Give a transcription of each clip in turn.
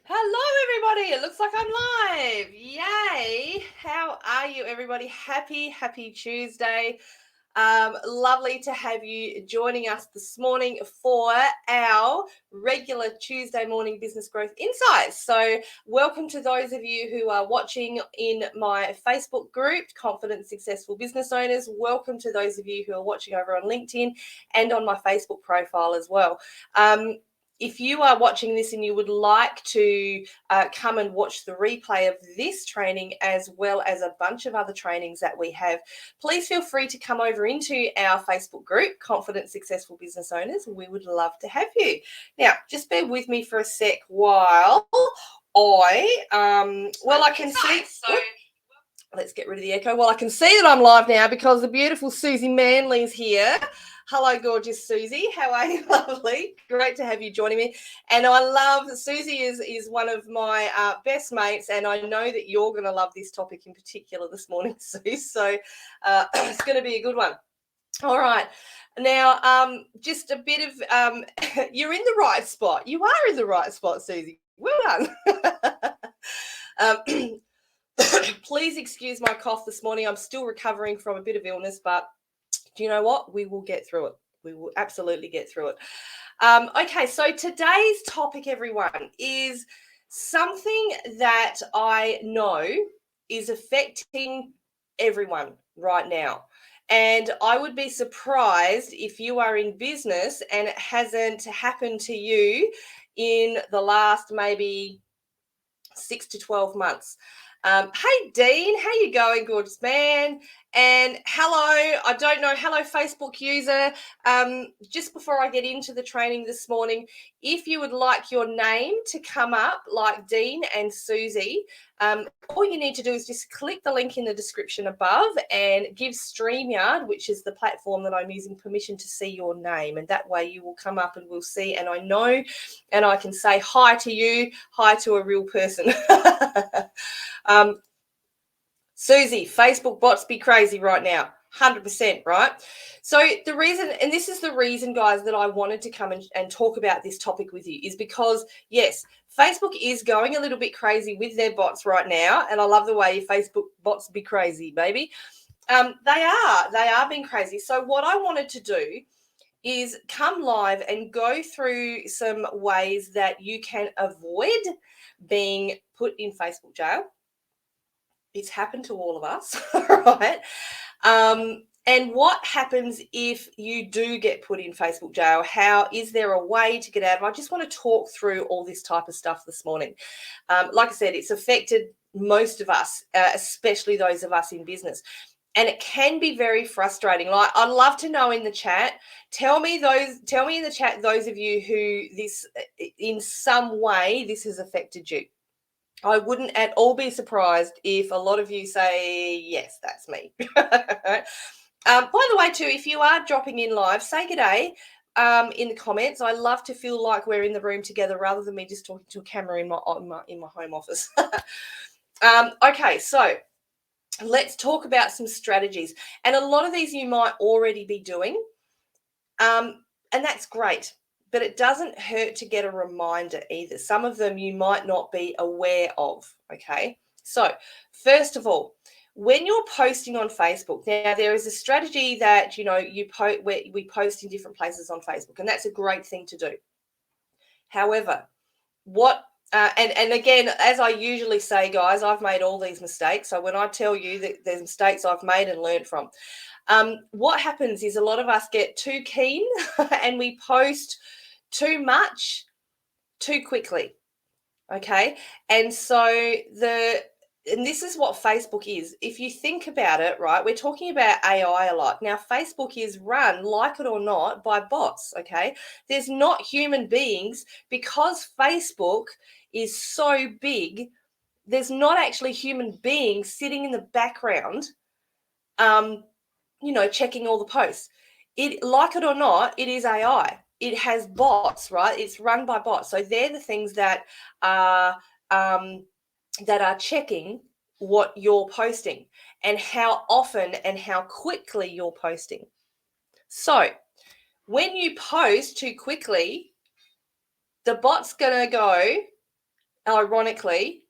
Hello, everybody. It looks like I'm live. Yay. How are you, everybody? Happy Tuesday. Lovely to have you joining us this morning for our regular Tuesday morning business growth insights. So welcome to those of you who are watching in my Facebook group, Confident Successful Business Owners. Welcome to those of you who are watching over on LinkedIn and on my Facebook profile as well. If you are watching this and you would like to come and watch the replay of this training as well as a bunch of other trainings that we have, please feel free to come over into our Facebook group, Confident Successful Business Owners. We would love to have you. Now, just bear with me for a sec while I can see. Let's get rid of the echo. Well, I can see that I'm live now because the beautiful Susie Manley's here. Hello, gorgeous Susie. How are you? Lovely. Great to have you joining me. And I love Susie is one of my best mates, and I know that you're going to love this topic in particular this morning, Sue. So it's going to be a good one. All right. Now, just a bit of you're in the right spot. You are in the right spot, Susie. Well done. Please excuse my cough this morning. I'm still recovering from a bit of illness, but do you know what? We will get through it. We will absolutely get through it. Okay, so today's topic, everyone, is something that I know is affecting everyone right now. And I would be surprised if you are in business and it hasn't happened to you in the last maybe 6 to 12 months. Hey, Dean, how you going, gorgeous man? And hello, I don't know, hello, Facebook user. Just before I get into the training this morning, if you would like your name to come up like Dean and Susie, all you need to do is just click the link in the description above and give StreamYard, which is the platform that I'm using, permission to see your name. And that way you will come up and we'll see, and I know, and I can say hi to you, hi to a real person. Susie, Facebook bots be crazy right now. 100%, right? So the reason, and this is the reason, guys, that I wanted to come and talk about this topic with you is because, yes, Facebook is going a little bit crazy with their bots right now. And I love the way Facebook bots be crazy, baby. They are being crazy. So what I wanted to do is come live and go through some ways that you can avoid being put in Facebook jail. It's happened to all of us, right? And what happens if you do get put in Facebook jail? How is there a way to get out of it? I just want to talk through all this type of stuff this morning. Like I said, it's affected most of us, especially those of us in business. And it can be very frustrating. Like, I'd love to know in the chat. Tell me in the chat, those of you who this, in some way, this has affected you. I wouldn't at all be surprised if a lot of you say, yes, that's me. By the way, too, if you are dropping in live, say good day in the comments. I love to feel like we're in the room together rather than me just talking to a camera in my home office. Okay, so let's talk about some strategies. And a lot of these you might already be doing, and that's great. But it doesn't hurt to get a reminder either. Some of them you might not be aware of, okay? So first of all, when you're posting on Facebook, now there is a strategy that, where we post in different places on Facebook, and that's a great thing to do. However, and again, as I usually say, guys, I've made all these mistakes. So when I tell you that there's mistakes I've made and learned from, what happens is a lot of us get too keen and we post too much too quickly. Okay. And this is what Facebook is. If you think about it, right, we're talking about AI a lot. Now, Facebook is run, like it or not, by bots. Okay. There's not human beings, because Facebook is so big. There's not actually human beings sitting in the background, checking all the posts. Like it or not, it is AI. It has bots, right? It's run by bots. So they're the things that are checking what you're posting and how often and how quickly you're posting. So when you post too quickly, the bot's going to go, ironically,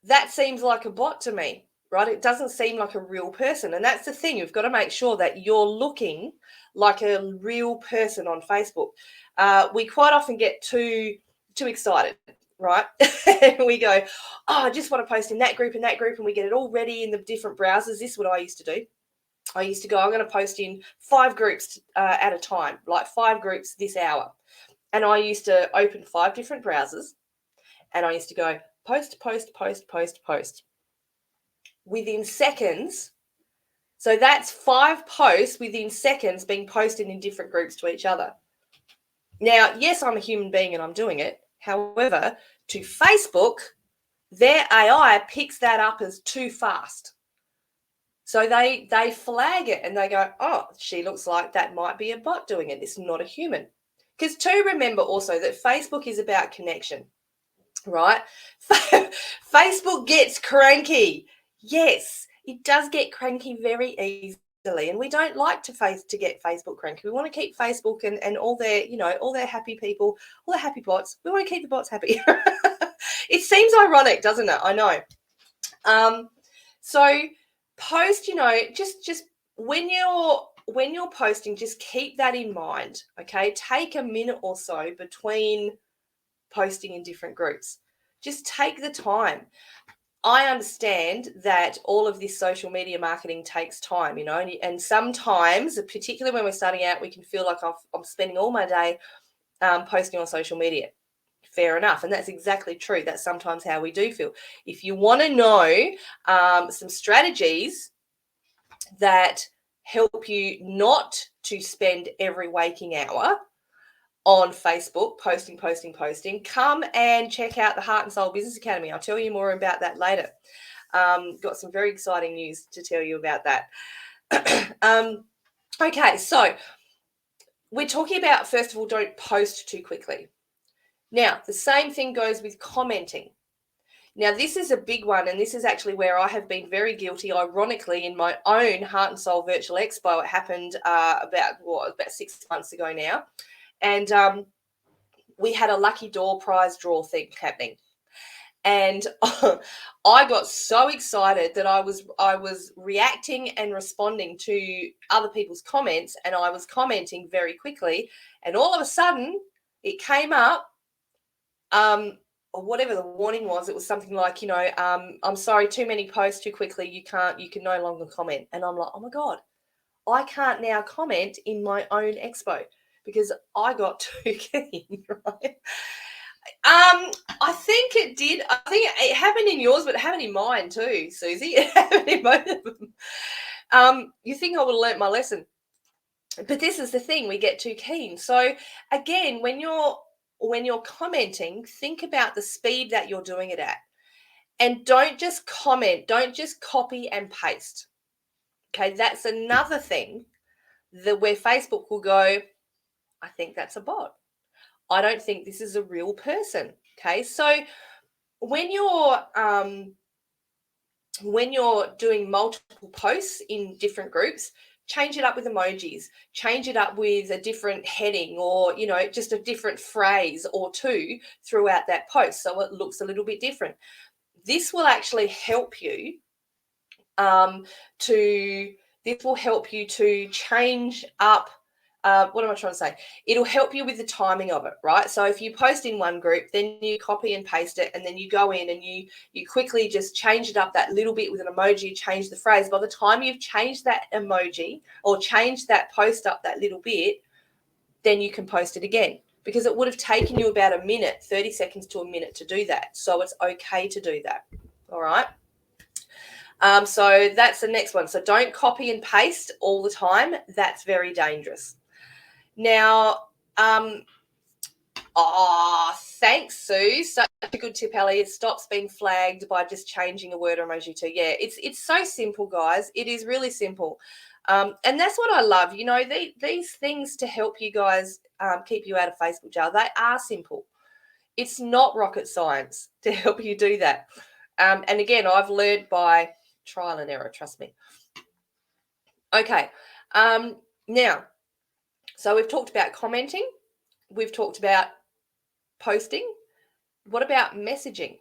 that seems like a bot to me, right? It doesn't seem like a real person. And that's the thing. You've got to make sure that you're looking like a real person on Facebook. We quite often get too excited, right? We go, oh, I just want to post in that group and that group, and we get it all ready in the different browsers. This is what I used to do. I used to go, I'm going to post in 5 groups at a time, like 5 groups this hour. And I used to open 5 different browsers, and I used to go post, post, post, post, post. Within seconds, so that's 5 posts within seconds being posted in different groups to each other. Now, yes, I'm a human being and I'm doing it. However, to Facebook, their AI picks that up as too fast. So they flag it and they go, oh, she looks like that might be a bot doing it. It's not a human. Because to remember also that Facebook is about connection, right? Facebook gets cranky. Yes, it does get cranky very easily. And we don't like to get Facebook cranky. We want to keep Facebook and all their, all their happy people, all the happy bots. We want to keep the bots happy. It seems ironic, doesn't it? I know. So post, just when you're posting, just keep that in mind. Okay. Take a minute or so between posting in different groups. Just take the time. I understand that all of this social media marketing takes time, and sometimes, particularly when we're starting out, we can feel like I'm spending all my day posting on social media. Fair enough. And that's exactly true. That's sometimes how we do feel. If you want to know some strategies that help you not to spend every waking hour on Facebook, posting, come and check out the Heart and Soul Business Academy. I'll tell you more about that later. Got some very exciting news to tell you about that. Okay, so we're talking about, first of all, don't post too quickly. Now, the same thing goes with commenting. Now, this is a big one, and this is actually where I have been very guilty, ironically, in my own Heart and Soul Virtual Expo. It happened about 6 months ago now. And we had a lucky door prize draw thing happening. And I got so excited that I was reacting and responding to other people's comments, and I was commenting very quickly. And all of a sudden, it came up, or whatever the warning was. It was something like, I'm sorry, too many posts too quickly. You can no longer comment. And I'm like, oh my God, I can't now comment in my own expo because I got too keen, right? I think it did. I think it happened in yours, but it happened in mine too, Susie. It happened in both of them. You think I would have learnt my lesson. But this is the thing, we get too keen. So again, when you're commenting, think about the speed that you're doing it at. And don't just comment, don't just copy and paste. Okay, that's another thing where Facebook will go, I think that's a bot. I don't think this is a real person. Okay, so when you're doing multiple posts in different groups, change it up with emojis, change it up with a different heading, or just a different phrase or two throughout that post so it looks a little bit different. This will actually help you to change up. What am I trying to say? It'll help you with the timing of it, right? So if you post in one group, then you copy and paste it, and then you go in and you quickly just change it up that little bit with an emoji, change the phrase. By the time you've changed that emoji or changed that post up that little bit, then you can post it again, because it would have taken you about a minute, 30 seconds to a minute to do that. So it's okay to do that. All right. So that's the next one. So don't copy and paste all the time. That's very dangerous. Now, thanks, Sue. Such a good tip, Ellie. It stops being flagged by just changing a word or emoji to. Yeah, it's so simple, guys. It is really simple. And that's what I love. These things to help you guys keep you out of Facebook jail, they are simple. It's not rocket science to help you do that. And again, I've learned by trial and error, trust me. Okay. Now, so we've talked about commenting. We've talked about posting. What about messaging?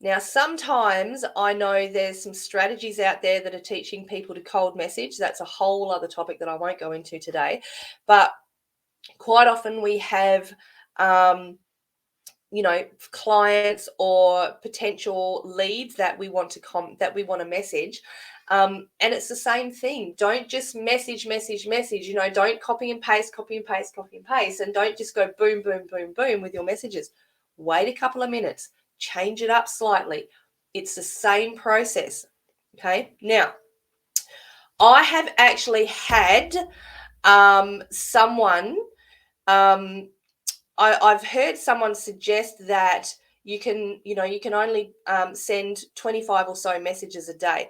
Now, sometimes I know there's some strategies out there that are teaching people to cold message. That's a whole other topic that I won't go into today. But quite often we have, clients or potential leads that we want to message. And it's the same thing. Don't just message. Don't copy and paste, and don't just go boom, boom, boom, boom with your messages. Wait a couple of minutes, change it up slightly. It's the same process. Okay. Now, I have actually had someone. I've heard someone suggest that you can only send 25 or so messages a day.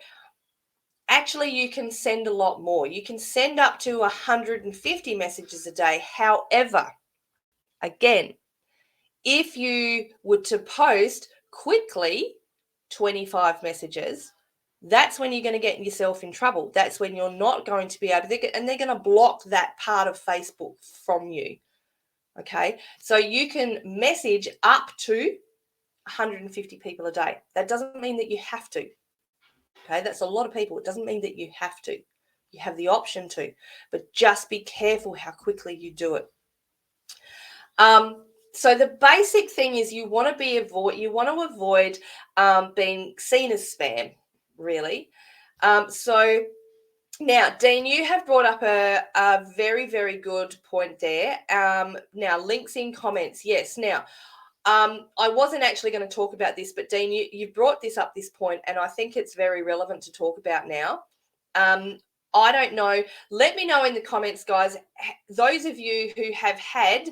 Actually, you can send a lot more. You can send up to 150 messages a day. However, again, if you were to post quickly 25 messages, that's when you're going to get yourself in trouble. That's when you're not going to be able to, and they're going to block that part of Facebook from you. Okay, so you can message up to 150 people a day. That doesn't mean that you have to. Okay, that's a lot of people. It doesn't mean that you have to. You have the option to, but just be careful how quickly you do it. So the basic thing is you want to avoid being seen as spam, really. So now, Dean, you have brought up a very, very good point there. Now, links in comments. Yes. Now, I wasn't actually going to talk about this, but Dean, you brought this point, and I think it's very relevant to talk about now. I don't know. Let me know in the comments, guys, those of you who have had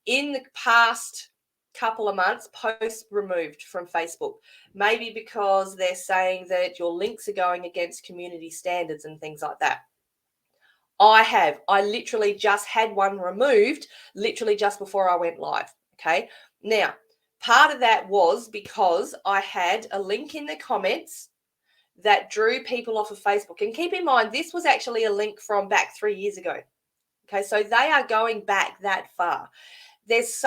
in the past couple of months posts removed from Facebook, maybe because they're saying that your links are going against community standards and things like that. I literally just had one removed literally just before I went live. Okay. Now, part of that was because I had a link in the comments that drew people off of Facebook. And keep in mind, this was actually a link from back 3 years ago. Okay. So they are going back that far. There's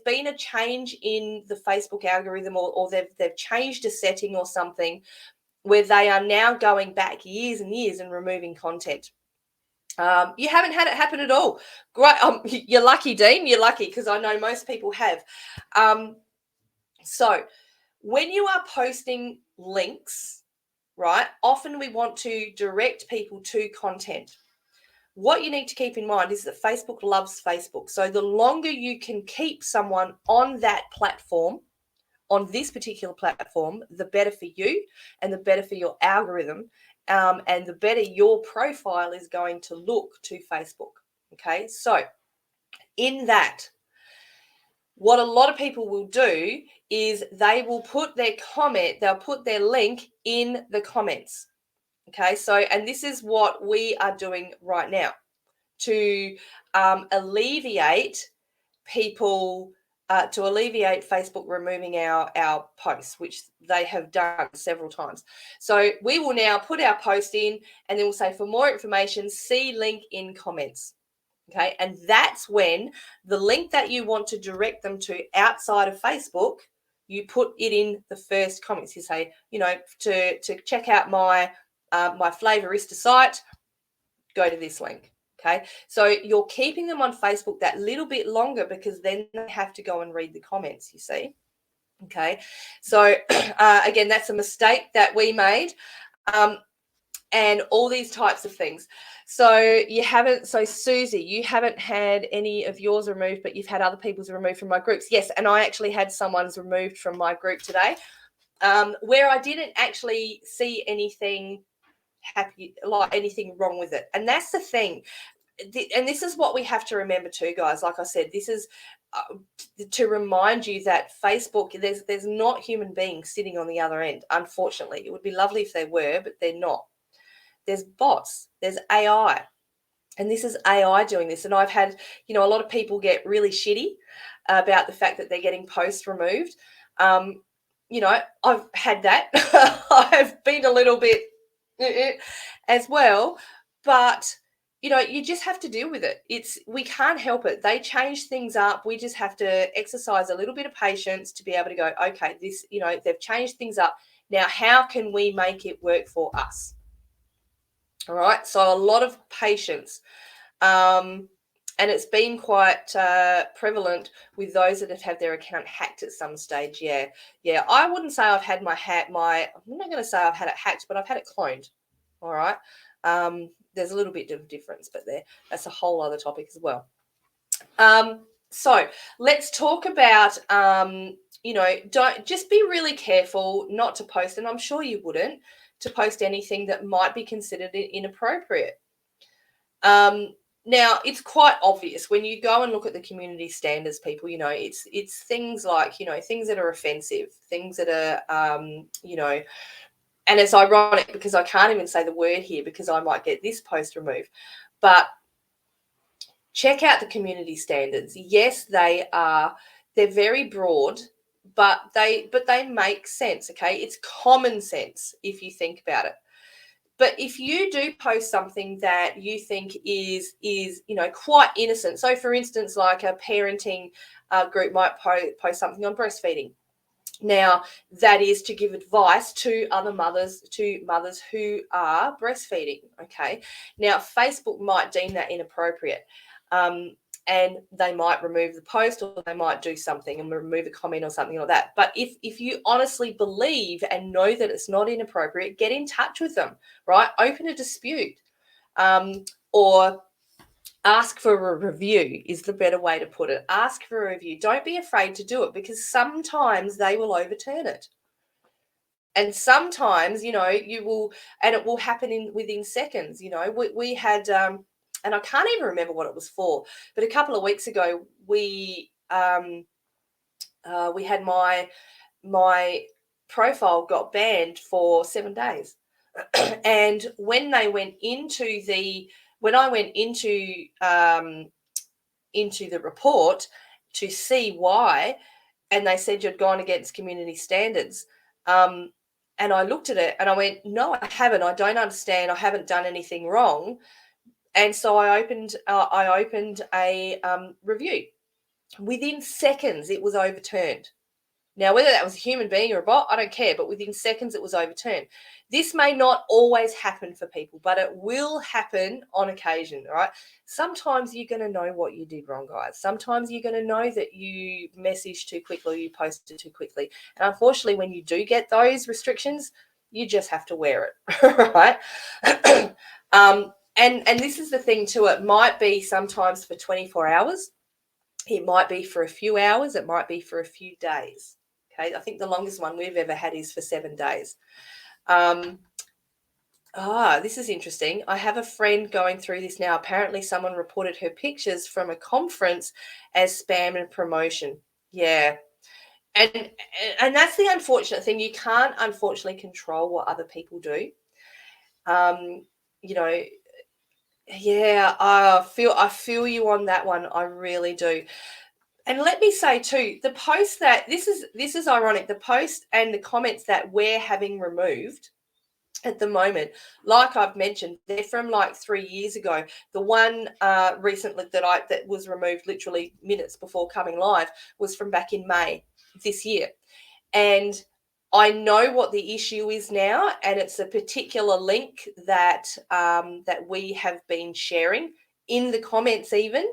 been a change in the Facebook algorithm, or they've changed a setting or something where they are now going back years and years and removing content. You haven't had it happen at all. Great. You're lucky, Dean. You're lucky, because I know most people have. So when you are posting links, right, often we want to direct people to content. What you need to keep in mind is that Facebook loves Facebook. So the longer you can keep someone on that platform, on this particular platform, the better for you and the better for your algorithm, and the better your profile is going to look to Facebook. Okay, so in that, what a lot of people will do is they will put their link in the comments. Okay, so, and this is what we are doing right now to alleviate people, to alleviate Facebook removing our posts, which they have done several times. So we will now put our post in, and then we'll say, for more information, see link in comments. Okay, and that's when the link that you want to direct them to outside of Facebook, you put it in the first comments. You say, to check out my Flavorista site, go to this link. Okay, so you're keeping them on Facebook that little bit longer, because then they have to go and read the comments, you see. Okay, so again, that's a mistake that we made, and all these types of things. So Susie, you haven't had any of yours removed, but you've had other people's removed from my groups. Yes, and I actually had someone's removed from my group today, where I didn't actually see anything anything wrong with it. And that's the thing. And this is what we have to remember too, guys. Like I said, this is to remind you that Facebook, there's not human beings sitting on the other end. Unfortunately, it would be lovely if they were, but they're not. There's bots, there's AI, and this is AI doing this. And I've had, a lot of people get really shitty about the fact that they're getting posts removed. I've had that. I've been a little bit as well, but you just have to deal with it. We can't help it. They change things up. We just have to exercise a little bit of patience to be able to go, okay, this, they've changed things up. Now, how can we make it work for us? All right. So a lot of patience. And it's been quite prevalent with those that have had their account hacked at some stage. Yeah. I wouldn't say I've had I'm not going to say I've had it hacked, but I've had it cloned. All right. There's a little bit of difference, but that's a whole other topic as well. So let's talk about, don't just be really careful not to post, and I'm sure you wouldn't, to post anything that might be considered inappropriate. Now, it's quite obvious when you go and look at the community standards, people, it's things like, things that are offensive, things that are, and it's ironic because I can't even say the word here because I might get this post removed. But check out the community standards. Yes, they're very broad, but they make sense, okay? It's common sense if you think about it. But if you do post something that you think is quite innocent, so for instance, like a parenting group might post something on breastfeeding. Now, that is to give advice to other mothers, who are breastfeeding, okay? Now, Facebook might deem that inappropriate, and they might remove the post, or they might do something and remove a comment or something like that. But if you honestly believe and know that it's not inappropriate, get in touch with them, right? Open a dispute, or ask for a review is the better way to put it. Ask for a review. Don't be afraid to do it, because sometimes they will overturn it. And sometimes, you will, and it will happen within seconds. We had, and I can't even remember what it was for, but a couple of weeks ago, we had my profile got banned for 7 days. And when I went into the report to see why, and they said you'd gone against community standards, and I looked at it and I went, no, I haven't. I don't understand. I haven't done anything wrong. And so I opened a review. Within seconds, it was overturned. Now, whether that was a human being or a bot, I don't care, but within seconds it was overturned. This may not always happen for people, but it will happen on occasion, all right? Sometimes you're going to know what you did wrong, guys. Sometimes you're going to know that you messaged too quickly or you posted too quickly. And unfortunately, when you do get those restrictions, you just have to wear it, right? And this is the thing too. It might be sometimes for 24 hours. It might be for a few hours. It might be for a few days. Okay, I think the longest one we've ever had is for 7 days. This is interesting. I have a friend going through this now. Apparently someone reported her pictures from a conference as spam and promotion. Yeah. And that's the unfortunate thing. You can't, unfortunately, control what other people do. Yeah, I feel you on that one. I really do. And let me say too, the post that this is ironic, the post and the comments that we're having removed at the moment, like I've mentioned, they're from like 3 years ago. The one recently that was removed literally minutes before coming live was from back in May this year. And I know what the issue is now, and it's a particular link that we have been sharing in the comments even.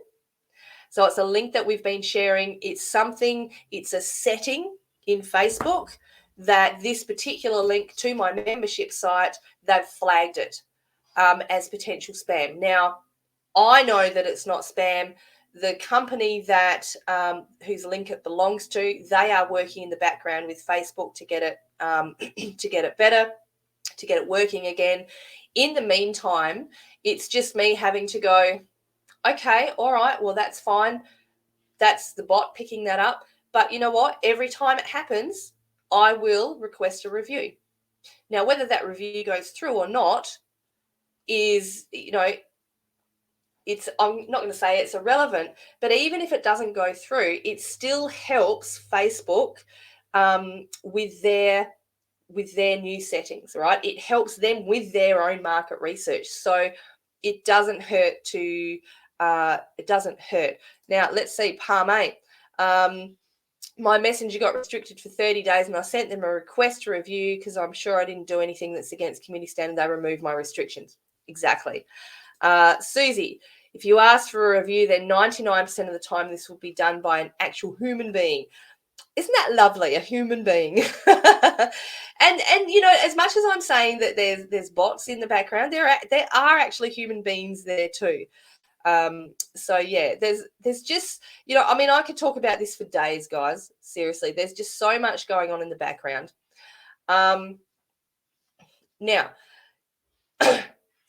So it's a link that we've been sharing. It's a setting in Facebook that this particular link to my membership site, they've flagged it as potential spam. Now, I know that it's not spam. The company that whose link it belongs to, they are working in the background with Facebook to get it to get it better, to get it working again. In the meantime, it's just me having to go, okay, all right, well, that's fine. That's the bot picking that up. But you know what? Every time it happens, I will request a review. Now, whether that review goes through or not is, I'm not going to say it's irrelevant, but even if it doesn't go through, it still helps Facebook with their new settings, right? It helps them with their own market research. So it doesn't hurt to, it doesn't hurt. Now, let's see, Palm 8. My messenger got restricted for 30 days and I sent them a request to review because I'm sure I didn't do anything that's against community standard. They removed my restrictions. Exactly. Susie, if you ask for a review, then 99% of the time this will be done by an actual human being. Isn't that lovely? A human being. and you know, as much as I'm saying that there's bots in the background, there are actually human beings there too. So yeah, there's just, you know, I mean, I could talk about this for days, guys. Seriously, there's just so much going on in the background. Now,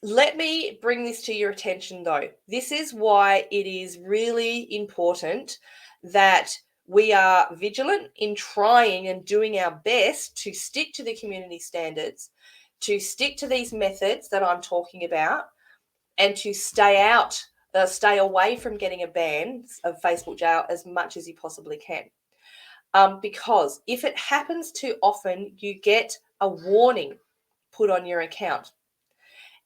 let me bring this to your attention though. This is why it is really important that we are vigilant in trying and doing our best to stick to the community standards, to stick to these methods that I'm talking about, and to stay away from getting a ban of Facebook jail as much as you possibly can. Because if it happens too often, you get a warning put on your account.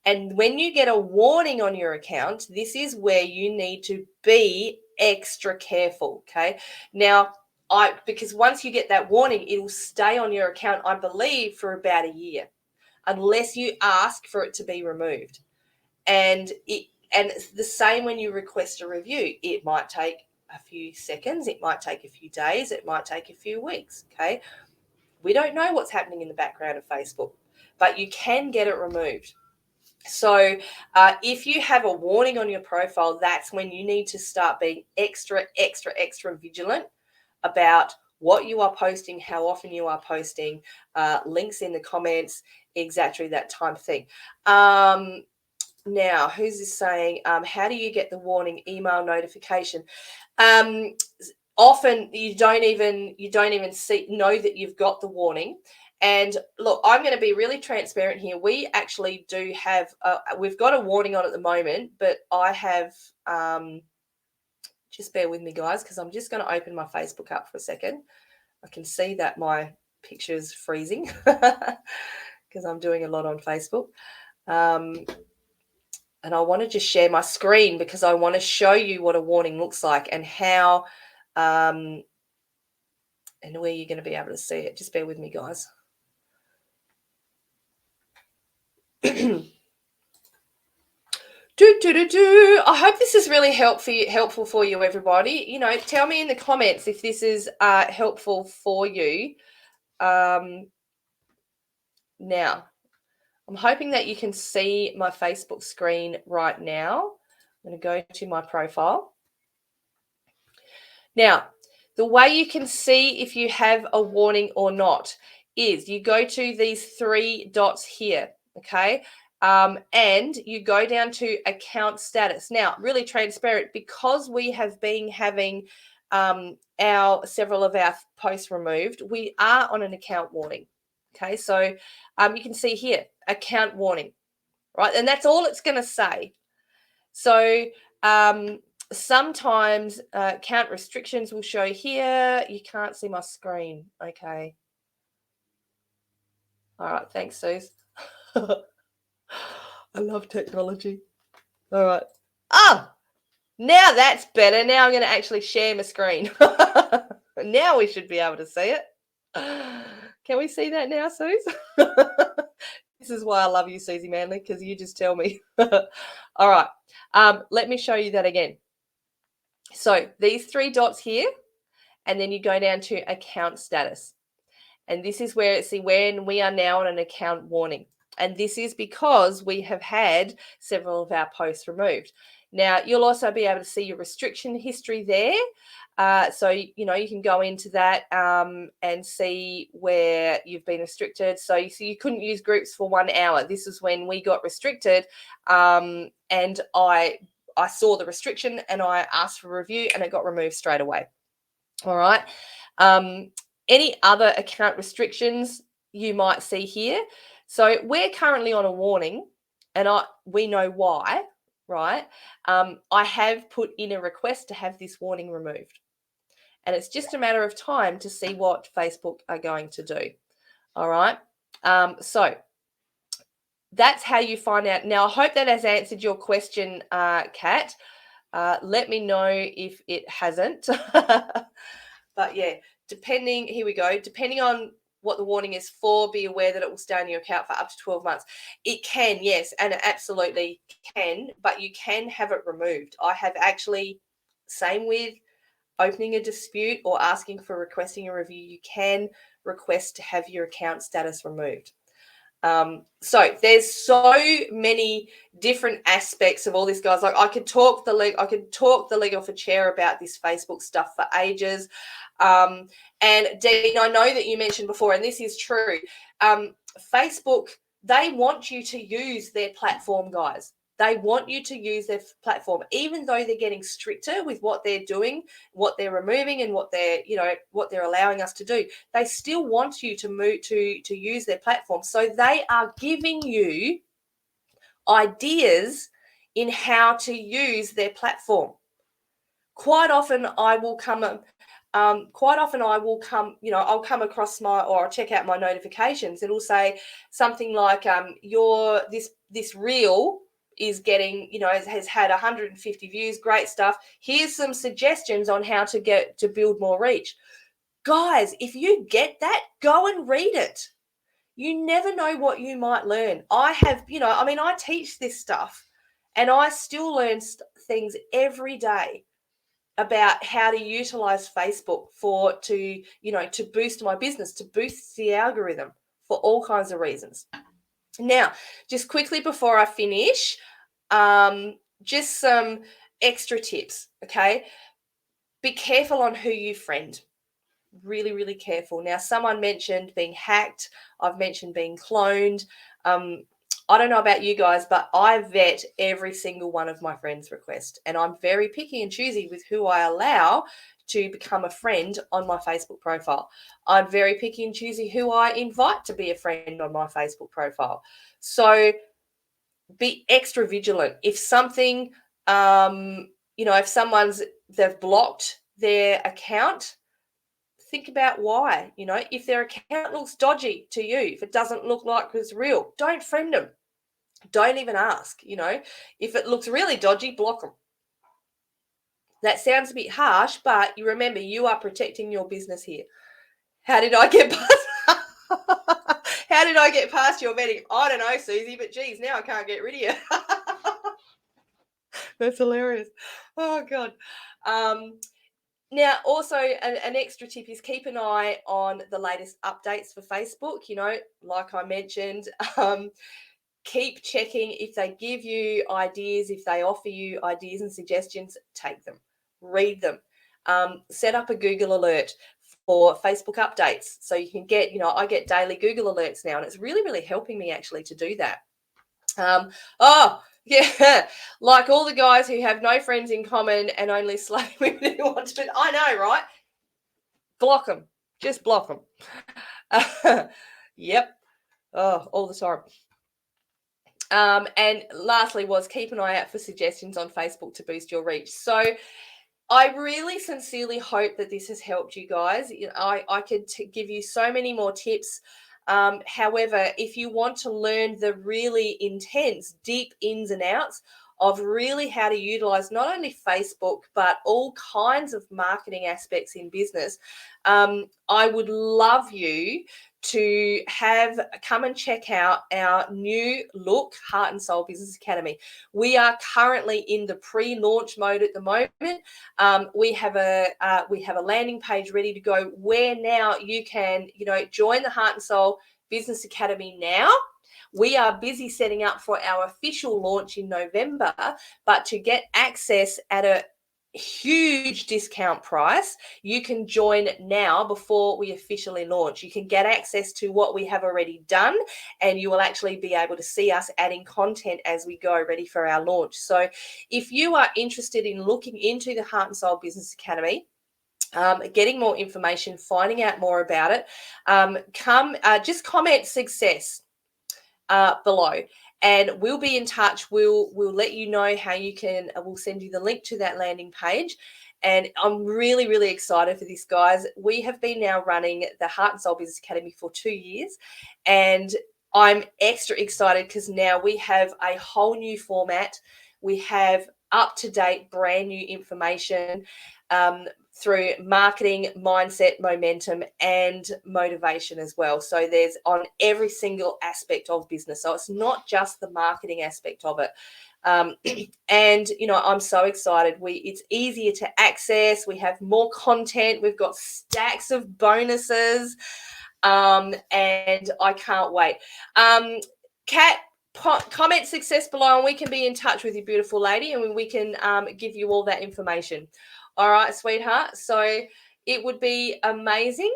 And when you get a warning on your account, this is where you need to be extra careful, okay? Now, because once you get that warning, it will stay on your account, I believe, for about a year, unless you ask for it to be removed. And it's the same when you request a review. It might take a few seconds, it might take a few days, it might take a few weeks, okay? We don't know what's happening in the background of Facebook, but you can get it removed. So if you have a warning on your profile, that's when you need to start being extra vigilant about what you are posting, how often you are posting, links in the comments, exactly that type of thing. Now, who's this saying? How do you get the warning email notification? Often you don't even know that you've got the warning. And look, I'm going to be really transparent here. We actually do have, we've got a warning on at the moment, but I have, just bear with me, guys, because I'm just going to open my Facebook up for a second. I can see that my picture is freezing because I'm doing a lot on Facebook. And I want to just share my screen because I want to show you what a warning looks like and how, and where you're going to be able to see it. Just bear with me, guys. I hope this is really helpful for you, everybody. You know, tell me in the comments if this is helpful for you. Now, I'm hoping that you can see my Facebook screen right now. I'm going to go to my profile. Now, the way you can see if you have a warning or not is you go to these three dots here, okay? And you go down to account status. Now, really transparent, because we have been having several of our posts removed, we are on an account warning. Okay, so you can see here, account warning, right? And that's all it's going to say. So sometimes account restrictions will show here. You can't see my screen. Okay. All right, thanks, Suze. I love technology. All right. Oh, now that's better. Now I'm going to actually share my screen. Now we should be able to see it. Can we see that now, Suze? This is why I love you, Susie Manley, because you just tell me. All right. Let me show you that again. So these three dots here, and then you go down to account status. And this is where it's when we are now on an account warning. And this is because we have had several of our posts removed. Now, you'll also be able to see your restriction history there. So, you know, you can go into that and see where you've been restricted. So you couldn't use groups for 1 hour. This is when we got restricted. And I saw the restriction and I asked for a review and it got removed straight away. All right. Any other account restrictions you might see here. So we're currently on a warning and we know why, right? I have put in a request to have this warning removed. And it's just a matter of time to see what Facebook are going to do. All right. So that's how you find out. Now, I hope that has answered your question, Kat. Let me know if it hasn't. But yeah, here we go. Depending on what the warning is for, be aware that it will stay on your account for up to 12 months. It can, yes, and it absolutely can, but you can have it removed. I have actually, same with opening a dispute or asking for requesting a review, you can request to have your account status removed. So there's so many different aspects of all this, guys. Like I could talk the leg off a chair about this Facebook stuff for ages. And Dean, I know that you mentioned before, and this is true. Facebook, they want you to use their platform, guys. They want you to use their platform, even though they're getting stricter with what they're doing, what they're removing, and what they're allowing us to do. They still want you to move to use their platform. So they are giving you ideas in how to use their platform. Quite often I will come, I'll come across I'll check out my notifications. It'll say something like, this reel is getting, has had 150 views, great stuff. Here's some suggestions on how to build more reach. Guys, if you get that, go and read it. You never know what you might learn. I have, I teach this stuff and I still learn things every day about how to utilize Facebook to boost my business, to boost the algorithm for all kinds of reasons. Now, just quickly before I finish, just some extra tips, okay? Be careful on who you friend. Really, really careful. Now, someone mentioned being hacked. I've mentioned being cloned. I don't know about you guys, but I vet every single one of my friends' requests, and I'm very picky and choosy with who I allow to become a friend on my Facebook profile. I'm very picky and choosy who I invite to be a friend on my Facebook profile. So be extra vigilant. If something, if they've blocked their account, think about why. If their account looks dodgy to you, if it doesn't look like it's real, don't friend them. Don't even ask. If it looks really dodgy, block them. That sounds a bit harsh, but you remember, you are protecting your business here. How did I get past? How did I get past your vetting? I don't know, Susie, but geez, now I can't get rid of you. That's hilarious. Oh God. Now, also an extra tip is keep an eye on the latest updates for Facebook. Like I mentioned, keep checking. If they give you ideas, if they offer you ideas and suggestions, take them, read them. Set up a Google alert for Facebook updates. So you can get, I get daily Google alerts now, and it's really, really helping me actually to do that. Yeah, like all the guys who have no friends in common and only slave women who want to. I know, right? Block them. Just block them. Yep. Oh, all the time. And lastly was keep an eye out for suggestions on Facebook to boost your reach. So I really sincerely hope that this has helped you guys. I could give you so many more tips. However, if you want to learn the really intense, deep ins and outs of really how to utilize not only Facebook, but all kinds of marketing aspects in business, I would love you to come and check out our new look Heart and Soul Business Academy. We are currently in the pre-launch mode at the moment. We have a landing page ready to go where now you can join the Heart and Soul Business Academy now. We are busy setting up for our official launch in November, but to get access at a huge discount price, you can join now before we officially launch. You can get access to what we have already done, and you will actually be able to see us adding content as we go, ready for our launch. So if you are interested in looking into the Heart and Soul Business Academy, getting more information, finding out more about it, just comment success below, and we'll be in touch. We'll let you know how you can. We'll send you the link to that landing page. And I'm really, really excited for this, guys. We have been now running the Heart and Soul Business Academy for 2 years, and I'm extra excited because now we have a whole new format. We have up-to-date, brand new information through marketing, mindset, momentum, and motivation as well. So there's on every single aspect of business. So it's not just the marketing aspect of it. And I'm so excited. It's easier to access. We have more content. We've got stacks of bonuses. And I can't wait. Kat, comment success below and we can be in touch with you, beautiful lady, and we can give you all that information. All right, sweetheart. So it would be amazing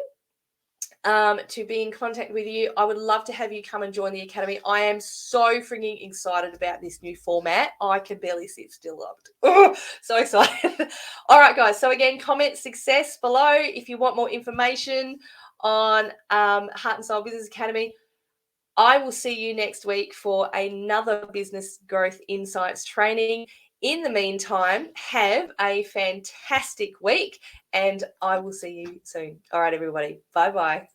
to be in contact with you. I would love to have you come and join the academy. I am so freaking excited about this new format. I can barely sit still. Oh, so excited. All right, guys. So again, comment success below if you want more information on Heart and Soul Business Academy. I will see you next week for another business growth insights training. In the meantime, have a fantastic week and I will see you soon. All right, everybody. Bye-bye.